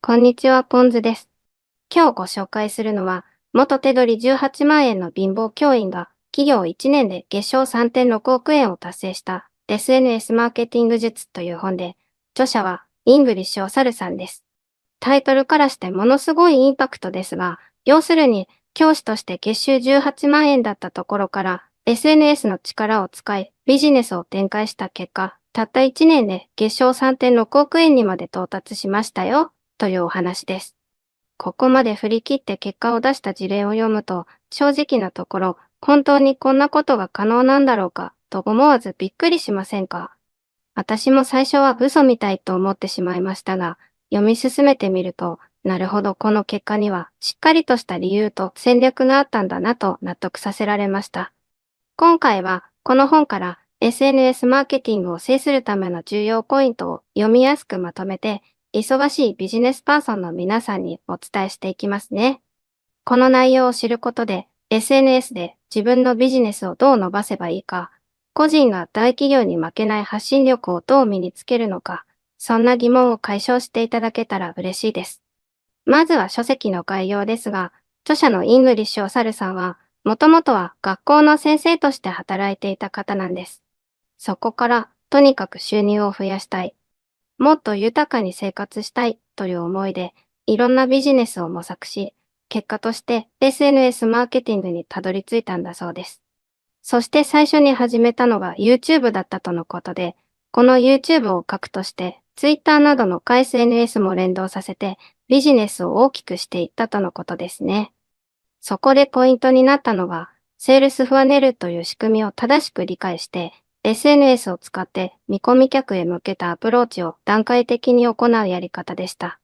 こんにちは、ポンズです。今日ご紹介するのは、元手取り18万円の貧乏教員が企業1年で月賞3.6億円を達成した SNS マーケティング術という本で、著者はイングリッシュおさるさんです。タイトルからしてものすごいインパクトですが、要するに教師として月収18万円だったところから SNS の力を使いビジネスを展開した結果、たった1年で月賞3.6億円にまで到達しましたよ、というお話です。ここまで振り切って結果を出した事例を読むと、正直なところ、本当にこんなことが可能なんだろうか、と思わずびっくりしませんか？私も最初は嘘みたいと思ってしまいましたが、読み進めてみると、なるほどこの結果にはしっかりとした理由と戦略があったんだなと納得させられました。今回はこの本から SNS マーケティングを制するための重要ポイントを読みやすくまとめて、忙しいビジネスパーソンの皆さんにお伝えしていきますね。この内容を知ることで SNS で自分のビジネスをどう伸ばせばいいか、個人が大企業に負けない発信力をどう身につけるのか、そんな疑問を解消していただけたら嬉しいです。まずは書籍の概要ですが、著者のイングリッシュおさるさんは、もともとは学校の先生として働いていた方なんです。そこから、とにかく収入を増やしたい。もっと豊かに生活したいという思いで、いろんなビジネスを模索し、結果として SNS マーケティングにたどり着いたんだそうです。そして最初に始めたのが YouTube だったとのことで、この YouTube を核として Twitter などのSNS も連動させてビジネスを大きくしていったとのことですね。そこでポイントになったのが、セールスファネルという仕組みを正しく理解して、SNS を使って見込み客へ向けたアプローチを段階的に行うやり方でした。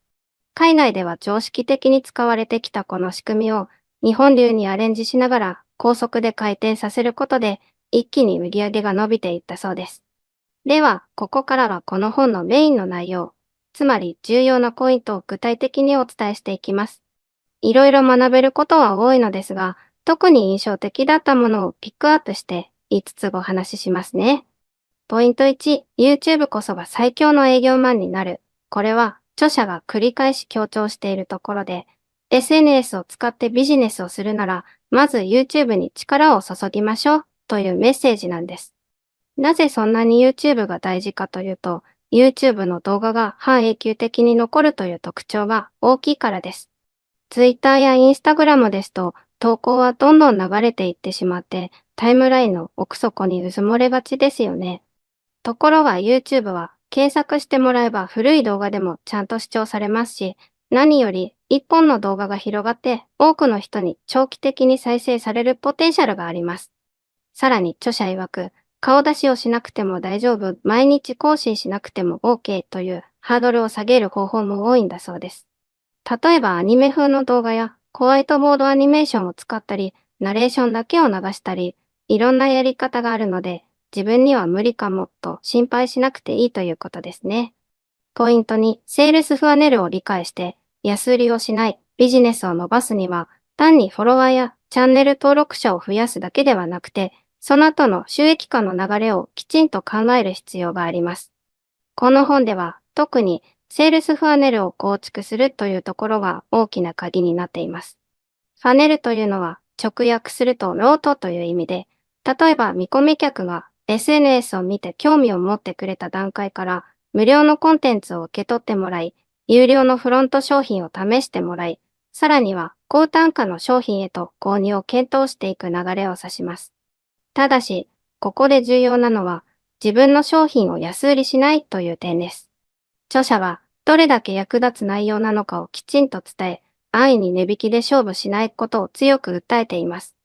海外では常識的に使われてきたこの仕組みを日本流にアレンジしながら高速で回転させることで一気に売り上げが伸びていったそうです。では、ここからはこの本のメインの内容、つまり重要なポイントを具体的にお伝えしていきます。いろいろ学べることは多いのですが、特に印象的だったものをピックアップして5つご話ししますね。ポイント1、YouTube こそが最強の営業マンになる。これは著者が繰り返し強調しているところで、SNS を使ってビジネスをするなら、まず YouTube に力を注ぎましょうというメッセージなんです。なぜそんなに YouTube が大事かというと、YouTube の動画が半永久的に残るという特徴が大きいからです。Twitter や Instagram ですと、投稿はどんどん流れていってしまって、タイムラインの奥底にうずもれがちですよね。ところが YouTube は検索してもらえば古い動画でもちゃんと視聴されますし、何より一本の動画が広がって多くの人に長期的に再生されるポテンシャルがあります。さらに著者曰く、顔出しをしなくても大丈夫、毎日更新しなくても OK というハードルを下げる方法も多いんだそうです。例えばアニメ風の動画やホワイトボードアニメーションを使ったり、ナレーションだけを流したり、いろんなやり方があるので、自分には無理かもと心配しなくていいということですね。ポイントに、セールスファネルを理解して、安売りをしないビジネスを伸ばすには、単にフォロワーやチャンネル登録者を増やすだけではなくて、その後の収益化の流れをきちんと考える必要があります。この本では、特にセールスファネルを構築するというところが大きな鍵になっています。ファネルというのは直訳するとロートという意味で、例えば見込み客が SNS を見て興味を持ってくれた段階から無料のコンテンツを受け取ってもらい、有料のフロント商品を試してもらい、さらには高単価の商品へと購入を検討していく流れを指します。ただし、ここで重要なのは自分の商品を安売りしないという点です。著者はどれだけ役立つ内容なのかをきちんと伝え、安易に値引きで勝負しないことを強く訴えています。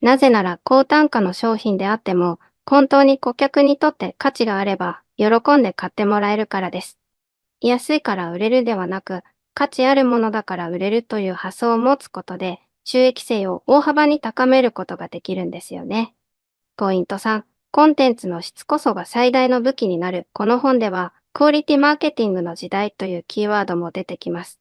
なぜなら高単価の商品であっても、本当に顧客にとって価値があれば、喜んで買ってもらえるからです。安いから売れるではなく、価値あるものだから売れるという発想を持つことで、収益性を大幅に高めることができるんですよね。ポイント3、コンテンツの質こそが最大の武器になるこの本では、クオリティマーケティングの時代というキーワードも出てきます。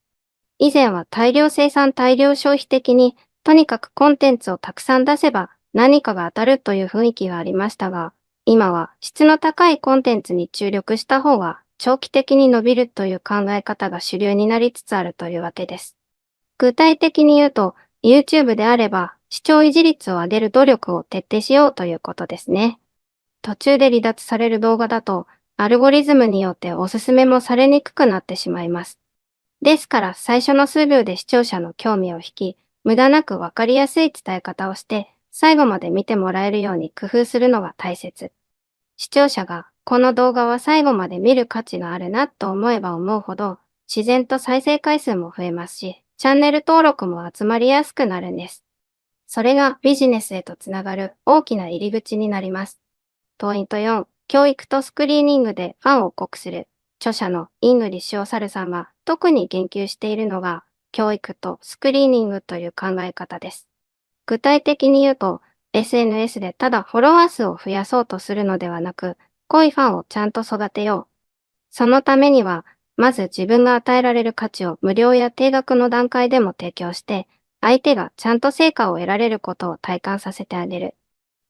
以前は大量生産大量消費的に、とにかくコンテンツをたくさん出せば何かが当たるという雰囲気がありましたが、今は質の高いコンテンツに注力した方が長期的に伸びるという考え方が主流になりつつあるというわけです。具体的に言うと、YouTube であれば視聴維持率を上げる努力を徹底しようということですね。途中で離脱される動画だと、アルゴリズムによっておすすめもされにくくなってしまいます。ですから最初の数秒で視聴者の興味を引き、無駄なくわかりやすい伝え方をして、最後まで見てもらえるように工夫するのが大切。視聴者がこの動画は最後まで見る価値があるなと思えば思うほど、自然と再生回数も増えますし、チャンネル登録も集まりやすくなるんです。それがビジネスへとつながる大きな入り口になります。ポイント4、教育とスクリーニングでファンを濃くする。著者のイングリッシュオサルさんは特に言及しているのが、教育とスクリーニングという考え方です。具体的に言うと、SNS でただフォロワー数を増やそうとするのではなく、濃いファンをちゃんと育てよう。そのためには、まず自分が与えられる価値を無料や定額の段階でも提供して、相手がちゃんと成果を得られることを体感させてあげる。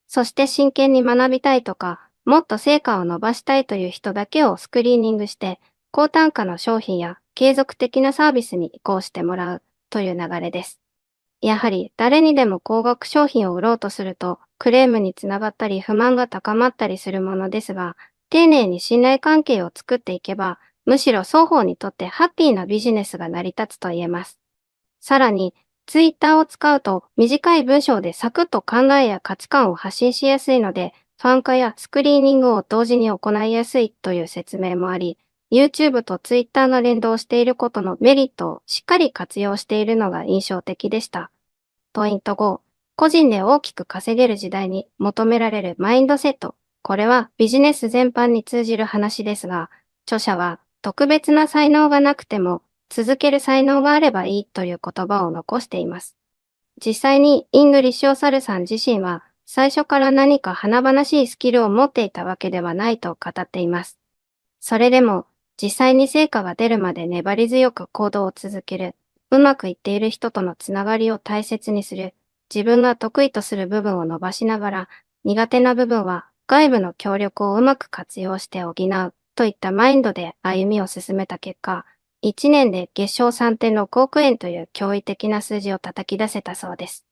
そして真剣に学びたいとか、もっと成果を伸ばしたいという人だけをスクリーニングして、高単価の商品や継続的なサービスに移行してもらうという流れです。やはり誰にでも高額商品を売ろうとすると、クレームにつながったり不満が高まったりするものですが、丁寧に信頼関係を作っていけば、むしろ双方にとってハッピーなビジネスが成り立つと言えます。さらに、ツイッターを使うと短い文章でサクッと考えや価値観を発信しやすいので、ファン化やスクリーニングを同時に行いやすいという説明もあり、YouTube と Twitter が連動していることのメリットをしっかり活用しているのが印象的でした。ポイント5、個人で大きく稼げる時代に求められるマインドセット。これはビジネス全般に通じる話ですが、著者は特別な才能がなくても続ける才能があればいいという言葉を残しています。実際にイングリッシュオサルさん自身は最初から何か華々しいスキルを持っていたわけではないと語っています。それでも実際に成果が出るまで粘り強く行動を続ける、うまくいっている人とのつながりを大切にする、自分が得意とする部分を伸ばしながら、苦手な部分は外部の協力をうまく活用して補うといったマインドで歩みを進めた結果、1年で月賞3.6億円という驚異的な数字を叩き出せたそうです。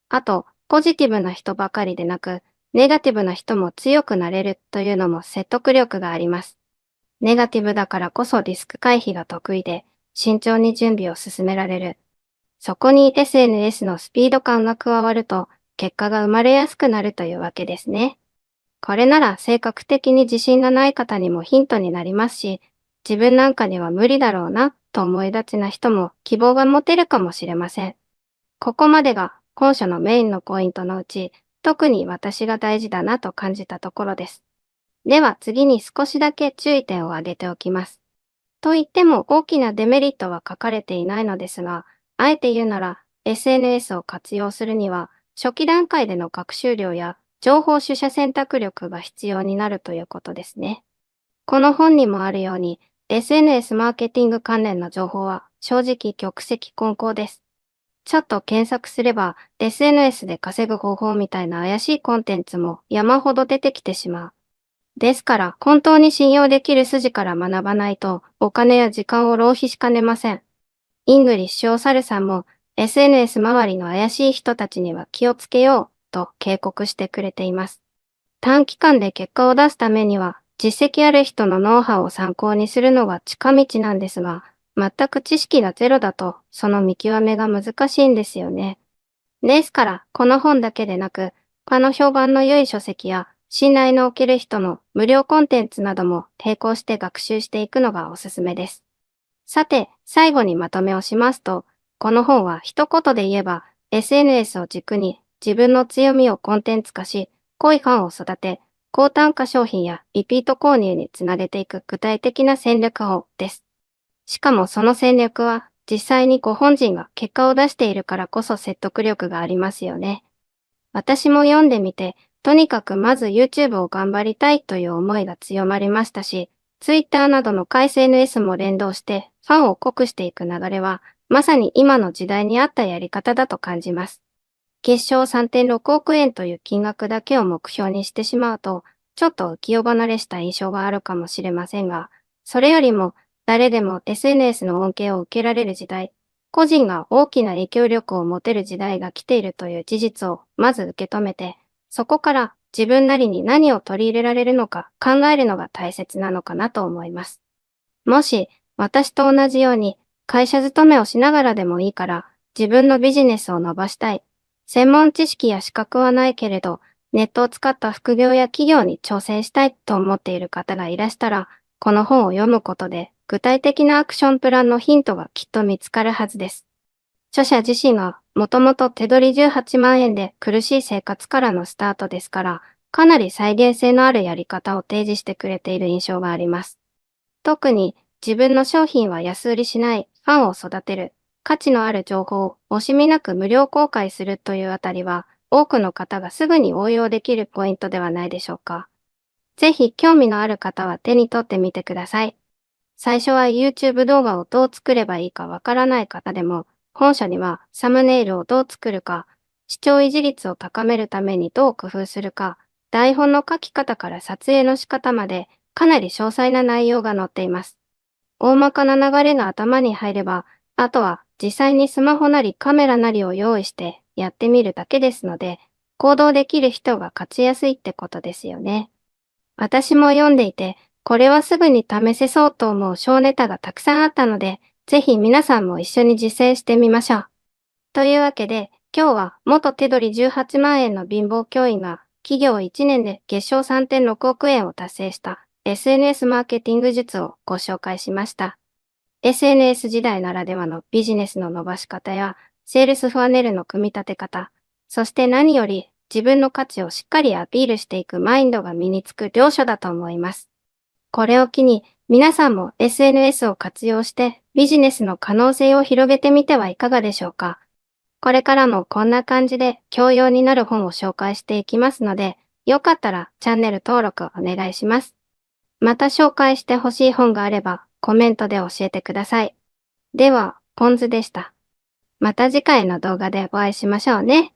あと、ポジティブな人ばかりでなく、ネガティブな人も強くなれるというのも説得力があります。ネガティブだからこそリスク回避が得意で、慎重に準備を進められる。そこに SNS のスピード感が加わると、結果が生まれやすくなるというわけですね。これなら性格的に自信がない方にもヒントになりますし、自分なんかには無理だろうなと思いがちな人も希望が持てるかもしれません。ここまでが本書のメインのポイントのうち、特に私が大事だなと感じたところです。では次に少しだけ注意点を挙げておきます。と言っても大きなデメリットは書かれていないのですが、あえて言うなら SNS を活用するには初期段階での学習量や情報取捨選択力が必要になるということですね。この本にもあるように SNS マーケティング関連の情報は正直玉石混交です。ちょっと検索すれば SNS で稼ぐ方法みたいな怪しいコンテンツも山ほど出てきてしまう。ですから、本当に信用できる筋から学ばないと、お金や時間を浪費しかねません。イングリッシュオサルさんも、SNS 周りの怪しい人たちには気をつけよう、と警告してくれています。短期間で結果を出すためには、実績ある人のノウハウを参考にするのが近道なんですが、全く知識がゼロだと、その見極めが難しいんですよね。ですから、この本だけでなく、他の評判の良い書籍や、信頼のおける人の無料コンテンツなども並行して学習していくのがおすすめです。さて、最後にまとめをしますと、この本は一言で言えば、SNS を軸に自分の強みをコンテンツ化し、濃いファンを育て、高単価商品やリピート購入につなげていく具体的な戦略法です。しかもその戦略は、実際にご本人が結果を出しているからこそ説得力がありますよね。私も読んでみて、とにかくまず YouTube を頑張りたいという思いが強まりましたし、Twitter などのSNS も連動してファンを濃くしていく流れは、まさに今の時代に合ったやり方だと感じます。月賞3.6億円という金額だけを目標にしてしまうと、ちょっと浮世離れした印象があるかもしれませんが、それよりも、誰でも SNS の恩恵を受けられる時代、個人が大きな影響力を持てる時代が来ているという事実をまず受け止めて、そこから自分なりに何を取り入れられるのか考えるのが大切なのかなと思います。もし、私と同じように会社勤めをしながらでもいいから自分のビジネスを伸ばしたい。専門知識や資格はないけれど、ネットを使った副業や企業に挑戦したいと思っている方がいらしたら、この本を読むことで具体的なアクションプランのヒントがきっと見つかるはずです。著者自身がもともと手取り18万円で苦しい生活からのスタートですから、かなり再現性のあるやり方を提示してくれている印象があります。特に自分の商品は安売りしない、ファンを育てる、価値のある情報を惜しみなく無料公開するというあたりは、多くの方がすぐに応用できるポイントではないでしょうか。ぜひ興味のある方は手に取ってみてください。最初は YouTube 動画をどう作ればいいかわからない方でも、本書にはサムネイルをどう作るか、視聴維持率を高めるためにどう工夫するか、台本の書き方から撮影の仕方まで、かなり詳細な内容が載っています。大まかな流れが頭に入れば、あとは実際にスマホなりカメラなりを用意してやってみるだけですので、行動できる人が勝ちやすいってことですよね。私も読んでいて、これはすぐに試せそうと思う小ネタがたくさんあったので、ぜひ皆さんも一緒に実践してみましょう。というわけで、今日は元手取り18万円の貧乏教員が企業1年で月賞3.6億円を達成した SNS マーケティング術をご紹介しました。SNS 時代ならではのビジネスの伸ばし方やセールスファネルの組み立て方、そして何より自分の価値をしっかりアピールしていくマインドが身につく良書だと思います。これを機に皆さんも SNS を活用してビジネスの可能性を広げてみてはいかがでしょうか。これからもこんな感じで教養になる本を紹介していきますので、よかったらチャンネル登録お願いします。また紹介してほしい本があればコメントで教えてください。では、ポンズでした。また次回の動画でお会いしましょうね。